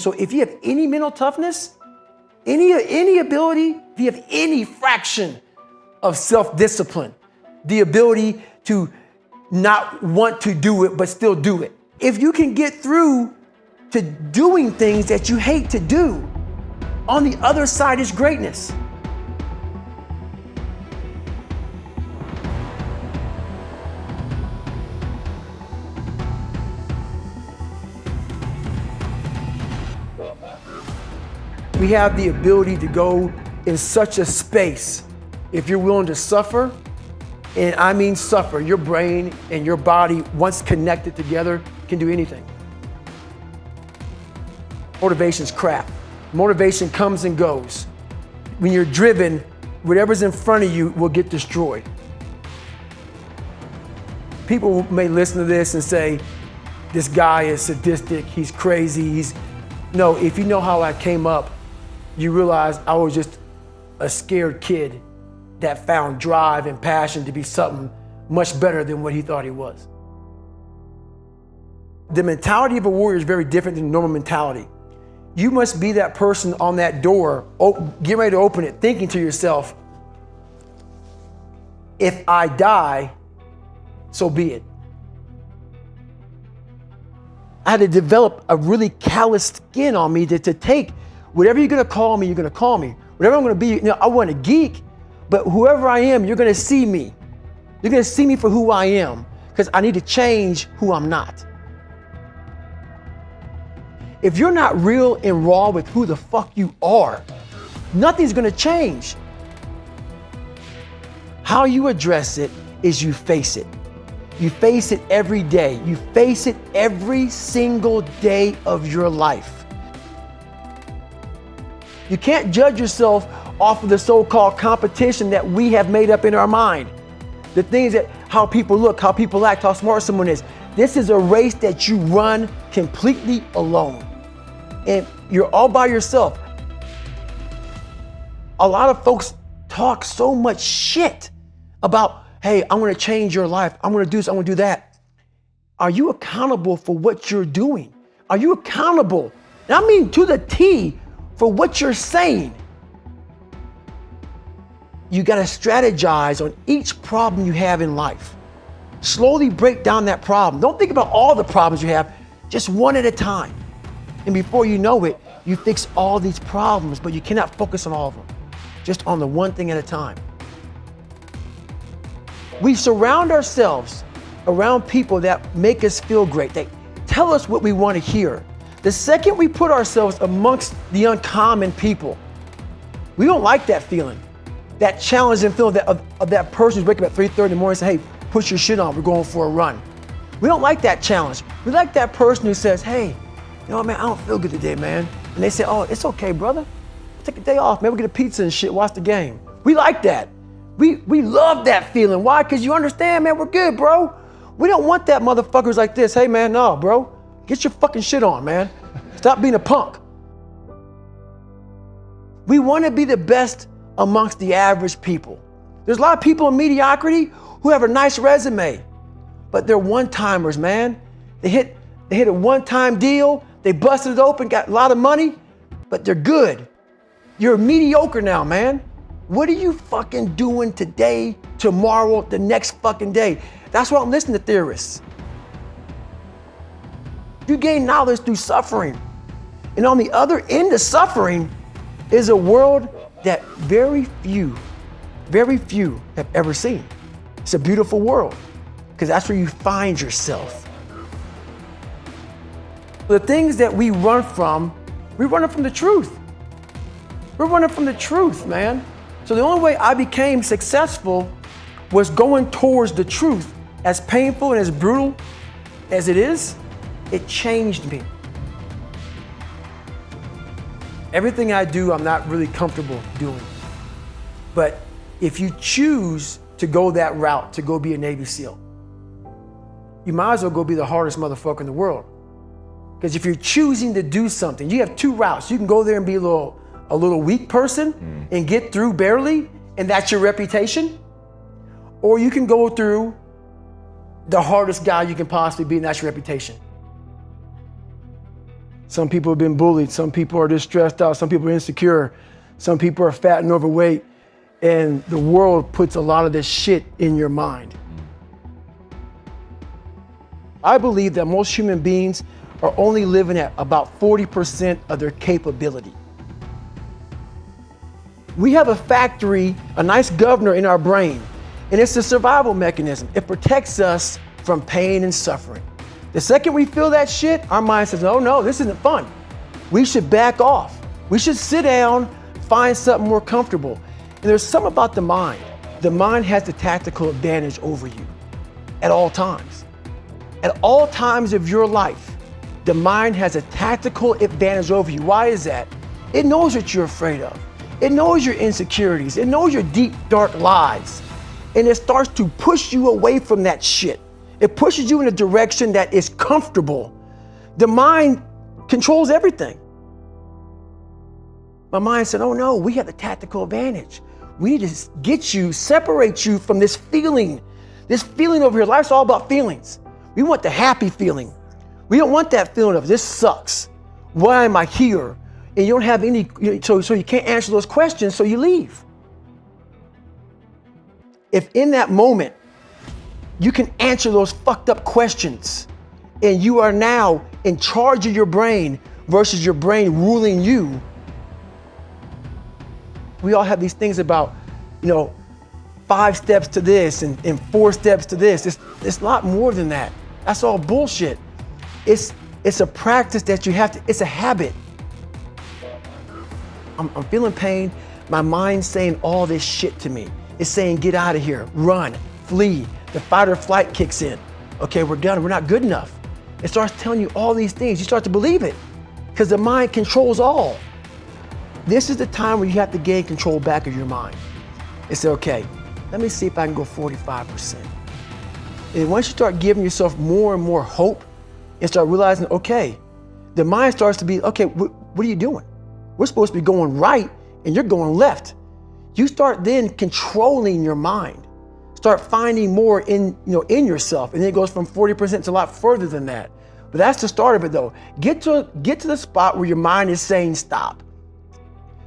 So if you have any mental toughness, any ability, if you have any fraction of self-discipline, the ability to not want to do it, but still do it. If you can get through to doing things that you hate to do, on the other side is greatness. We have the ability to go in such a space if you're willing to suffer, and I mean suffer. Your brain and your body, once connected together, can do anything. Motivation's crap. Motivation comes and goes. When you're driven, whatever's in front of you will get destroyed. People may listen to this and say, this guy is sadistic, he's crazy, No, if you know how I came up, you realize I was just a scared kid that found drive and passion to be something much better than what he thought he was. The mentality of a warrior is very different than normal mentality. You must be that person on that door, get ready to open it, thinking to yourself, if I die, so be it. I had to develop a really calloused skin on me to take whatever you're gonna call me, you're gonna call me. Whatever I'm gonna be, I want a geek, but whoever I am, you're gonna see me. You're gonna see me for who I am, because I need to change who I'm not. If you're not real and raw with who the fuck you are, nothing's gonna change. How you address it is you face it. You face it every day. You face it every single day of your life. You can't judge yourself off of the so-called competition that we have made up in our mind. The things that, how people look, how people act, how smart someone is. This is a race that you run completely alone. And you're all by yourself. A lot of folks talk so much shit about, hey, I'm gonna change your life. I'm gonna do this, I'm gonna do that. Are you accountable for what you're doing? Are you accountable? And I mean to the T for what you're saying. You gotta strategize on each problem you have in life. Slowly break down that problem. Don't think about all the problems you have, just one at a time. And before you know it, you fix all these problems, but you cannot focus on all of them. Just on the one thing at a time. We surround ourselves around people that make us feel great. They tell us what we want to hear. The second we put ourselves amongst the uncommon people, we don't like that feeling. That challenging feeling of that person who's waking up at 3:30 in the morning and say, hey, put your shit on, we're going for a run. We don't like that challenge. We like that person who says, hey, you know what, man, I don't feel good today, man. And they say, oh, it's okay, brother. Take a day off, man. We'll get a pizza and shit, watch the game. We like that. We love that feeling. Why? Because you understand, man, we're good, bro. We don't want that motherfuckers like this. Hey, man, no, bro. Get your fucking shit on, man. Stop being a punk. We want to be the best amongst the average people. There's a lot of people in mediocrity who have a nice resume, but they're one-timers, man. They hit a one-time deal. They busted it open, got a lot of money, but they're good. You're mediocre now, man. What are you fucking doing today, tomorrow, the next fucking day? That's why I'm listening to theorists. You gain knowledge through suffering. And on the other end of suffering is a world that very few have ever seen. It's a beautiful world, because that's where you find yourself. The things that we run from the truth. We're running from the truth, man. So the only way I became successful was going towards the truth. As painful and as brutal as it is, it changed me. Everything I do, I'm not really comfortable doing. But if you choose to go that route, to go be a Navy SEAL, you might as well go be the hardest motherfucker in the world. Because if you're choosing to do something, you have two routes. You can go there and be a little weak person and get through barely, and that's your reputation. Or you can go through the hardest guy you can possibly be, and that's your reputation. Some people have been bullied. Some people are just stressed out. Some people are insecure. Some people are fat and overweight. And the world puts a lot of this shit in your mind. I believe that most human beings are only living at about 40% of their capability. We have a factory, a nice governor in our brain, and it's a survival mechanism. It protects us from pain and suffering. The second we feel that shit, our mind says, oh no, this isn't fun. We should back off. We should sit down, find something more comfortable. And there's something about the mind. The mind has the tactical advantage over you at all times. At all times of your life, the mind has a tactical advantage over you. Why is that? It knows what you're afraid of. It knows your insecurities. It knows your deep, dark lies. And it starts to push you away from that shit. It pushes you in a direction that is comfortable. The mind controls everything. My mind said, oh no, we have the tactical advantage. We need to get you, separate you from this feeling over here. Life's all about feelings. We want the happy feeling. We don't want that feeling of this sucks. Why am I here? And you don't have any, so you can't answer those questions, so you leave. If in that moment, you can answer those fucked up questions and you are now in charge of your brain versus your brain ruling you. We all have these things about, 5 steps to this and 4 steps to this. It's a lot more than that. That's all bullshit. It's a practice that you have to, it's a habit. I'm feeling pain. My mind's saying all this shit to me. It's saying, get out of here, run, flee. The fight or flight kicks in. Okay, we're done, we're not good enough. It starts telling you all these things. You start to believe it because the mind controls all. This is the time where you have to gain control back of your mind. And say, okay, let me see if I can go 45%. And once you start giving yourself more and more hope and start realizing, okay, the mind starts to be, okay, what are you doing? We're supposed to be going right and you're going left. You start then controlling your mind. Start finding more in yourself. And then it goes from 40% to a lot further than that. But that's the start of it though. Get to the spot where your mind is saying stop.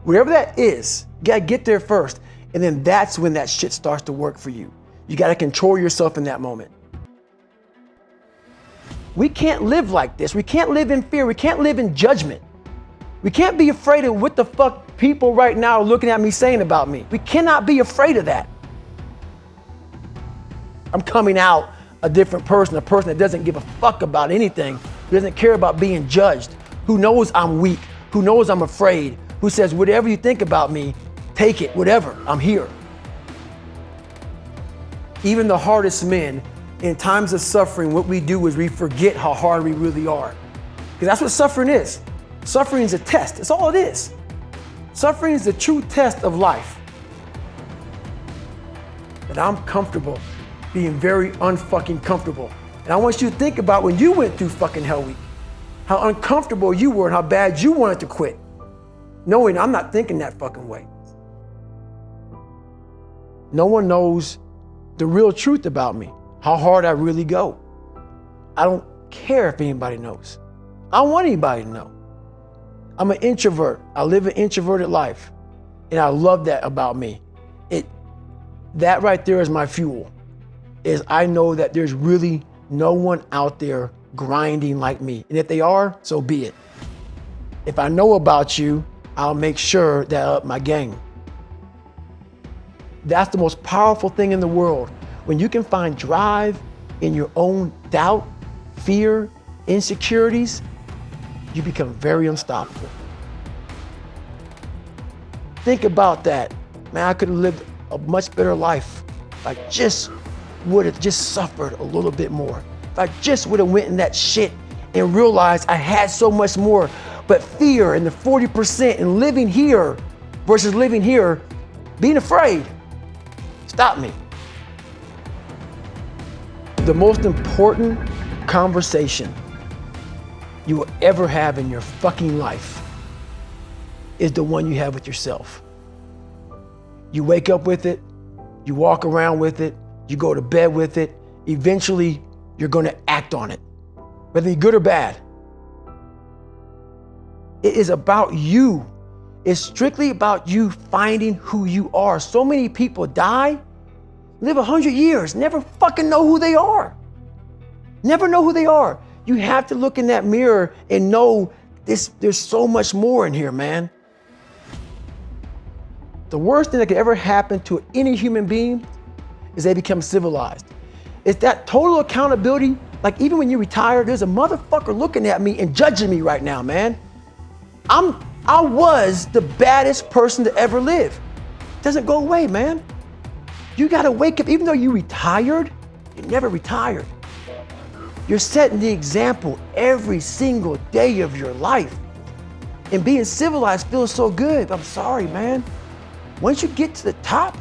Whatever that is, you gotta get there first. And then that's when that shit starts to work for you. You gotta control yourself in that moment. We can't live like this. We can't live in fear. We can't live in judgment. We can't be afraid of what the fuck people right now are looking at me saying about me. We cannot be afraid of that. I'm coming out a different person, a person that doesn't give a fuck about anything, who doesn't care about being judged, who knows I'm weak, who knows I'm afraid, who says, whatever you think about me, take it, whatever, I'm here. Even the hardest men, in times of suffering, what we do is we forget how hard we really are. Because that's what suffering is. Suffering is a test, that's all it is. Suffering is the true test of life. But I'm comfortable being very unfucking comfortable. And I want you to think about when you went through fucking Hell Week, how uncomfortable you were and how bad you wanted to quit. Knowing I'm not thinking that fucking way. No one knows the real truth about me, how hard I really go. I don't care if anybody knows. I don't want anybody to know. I'm an introvert. I live an introverted life. And I love that about me. That right there is my fuel. Is I know that there's really no one out there grinding like me. And if they are, so be it. If I know about you, I'll make sure that I up my game. That's the most powerful thing in the world. When you can find drive in your own doubt, fear, insecurities, you become very unstoppable. Think about that. Man, I could have lived a much better life if I just would have just suffered a little bit more. If I just would have went in that shit and realized I had so much more. But fear and the 40% and living here versus living here, being afraid, stopped me. The most important conversation you will ever have in your fucking life is the one you have with yourself. You wake up with it, you walk around with it, you go to bed with it. Eventually, you're gonna act on it, whether you're good or bad. It is about you. It's strictly about you finding who you are. So many people die, live 100 years, never fucking know who they are. Never know who they are. You have to look in that mirror and know there's so much more in here, man. The worst thing that could ever happen to any human being is they become civilized. It's that total accountability. Like even when you retire, there's a motherfucker looking at me and judging me right now, man. I was the baddest person to ever live. Doesn't go away, man. You gotta wake up, even though you retired, you never retired. You're setting the example every single day of your life. And being civilized feels so good. I'm sorry, man. Once you get to the top,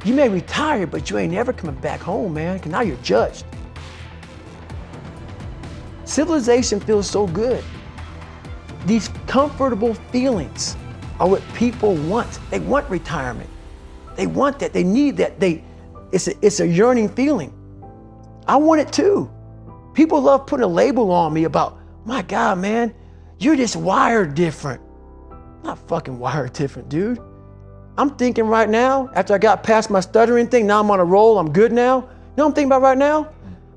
you may retire, but you ain't never coming back home, man, because now you're judged. Civilization feels so good. These comfortable feelings are what people want. They want retirement. They want that. They need that. It's a yearning feeling. I want it too. People love putting a label on me about, my God, man, you're just wired different. I'm not fucking wired different, dude. I'm thinking right now, after I got past my stuttering thing, now I'm on a roll, I'm good now. You know what I'm thinking about right now?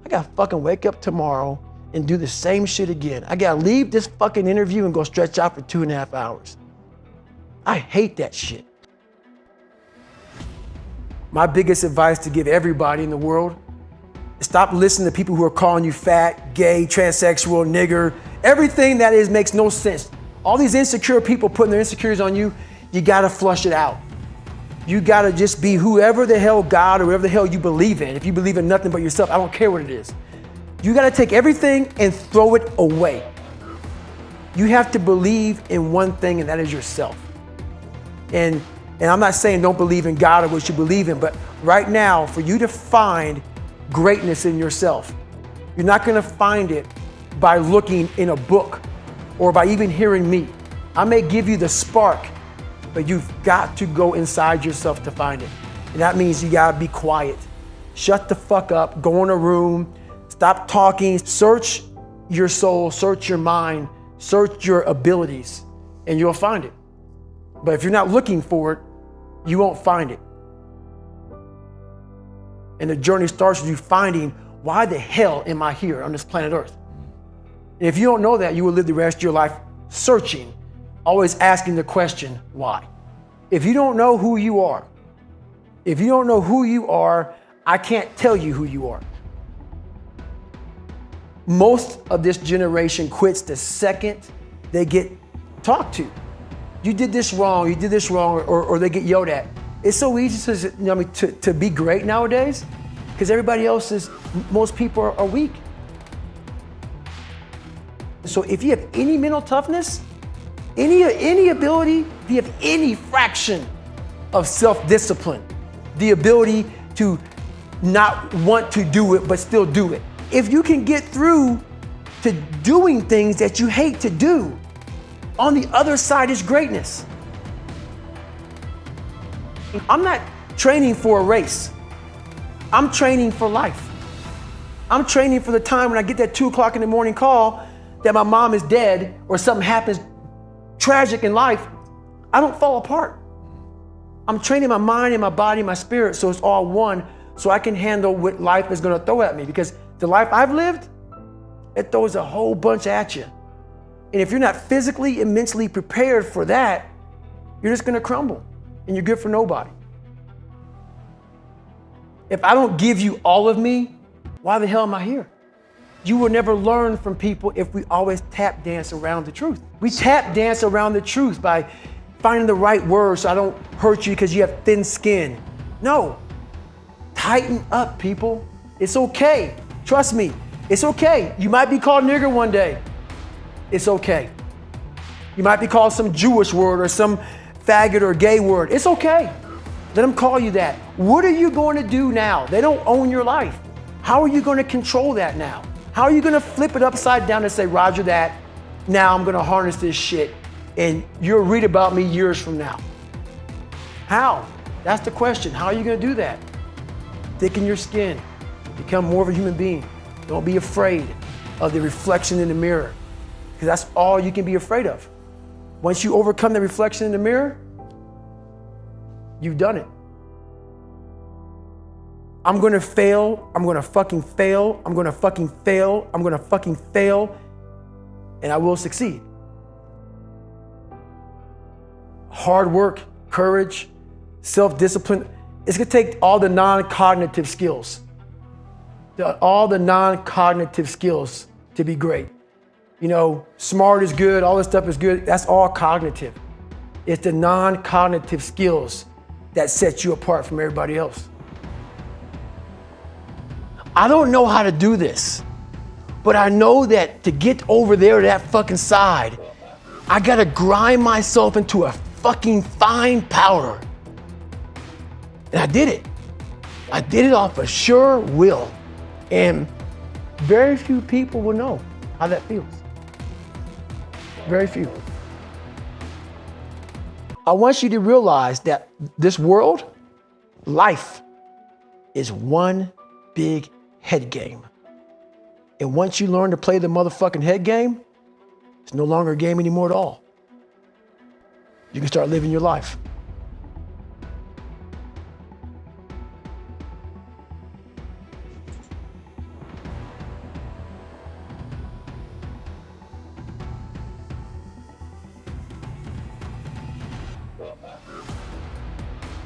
I gotta fucking wake up tomorrow and do the same shit again. I gotta leave this fucking interview and go stretch out for 2.5 hours. I hate that shit. My biggest advice to give everybody in the world is stop listening to people who are calling you fat, gay, transsexual, nigger. Everything that is makes no sense. All these insecure people putting their insecurities on you, you gotta flush it out. You gotta just be whoever the hell God or whatever the hell you believe in. If you believe in nothing but yourself, I don't care what it is. You gotta take everything and throw it away. You have to believe in one thing, and that is yourself. And I'm not saying don't believe in God or what you believe in, but right now, for you to find greatness in yourself, you're not gonna find it by looking in a book or by even hearing me. I may give you the spark, but you've got to go inside yourself to find it. And that means you gotta be quiet. Shut the fuck up, go in a room, stop talking, search your soul, search your mind, search your abilities, and you'll find it. But if you're not looking for it, you won't find it. And the journey starts with you finding, why the hell am I here on this planet Earth? And if you don't know that, you will live the rest of your life searching, always asking the question, why? If you don't know who you are, I can't tell you who you are. Most of this generation quits the second they get talked to. You did this wrong, or they get yelled at. It's so easy to be great nowadays because most people are weak. So if you have any mental toughness, any ability, if you have any fraction of self-discipline, the ability to not want to do it but still do it, if you can get through to doing things that you hate to do, on the other side is greatness. I'm not training for a race. I'm training for life. I'm training for the time when I get that 2 o'clock in the morning call that my mom is dead or something happens tragic in life. I don't fall apart. I'm training my mind and my body and my spirit so it's all one, so I can handle what life is gonna throw at me, because the life I've lived, it throws a whole bunch at you. And if you're not physically and mentally prepared for that, you're just gonna crumble and you're good for nobody. If I don't give you all of me, why the hell am I here? You will never learn from people if we always tap dance around the truth. We tap dance around the truth by finding the right words so I don't hurt you because you have thin skin. No, tighten up, people. It's okay. Trust me, it's okay. You might be called nigger one day. It's okay. You might be called some Jewish word or some faggot or gay word. It's okay. Let them call you that. What are you going to do now? They don't own your life. How are you going to control that now? How are you going to flip it upside down and say, Roger that, now I'm going to harness this shit and you'll read about me years from now? How? That's the question. How are you going to do that? Thicken your skin. Become more of a human being. Don't be afraid of the reflection in the mirror, because that's all you can be afraid of. Once you overcome the reflection in the mirror, you've done it. I'm gonna fail, I'm gonna fucking fail, I'm gonna fucking fail, I'm gonna fucking fail, and I will succeed. Hard work, courage, self-discipline. It's gonna take all the non-cognitive skills. All the non-cognitive skills to be great. You know, smart is good, all this stuff is good, that's all cognitive. It's the non-cognitive skills that set you apart from everybody else. I don't know how to do this, but I know that to get over there to that fucking side, I gotta grind myself into a fucking fine powder. And I did it. I did it off a sure will. And very few people will know how that feels. Very few. I want you to realize that this world, life, is one big head game. And once you learn to play the motherfucking head game, it's no longer a game anymore at all. You can start living your life.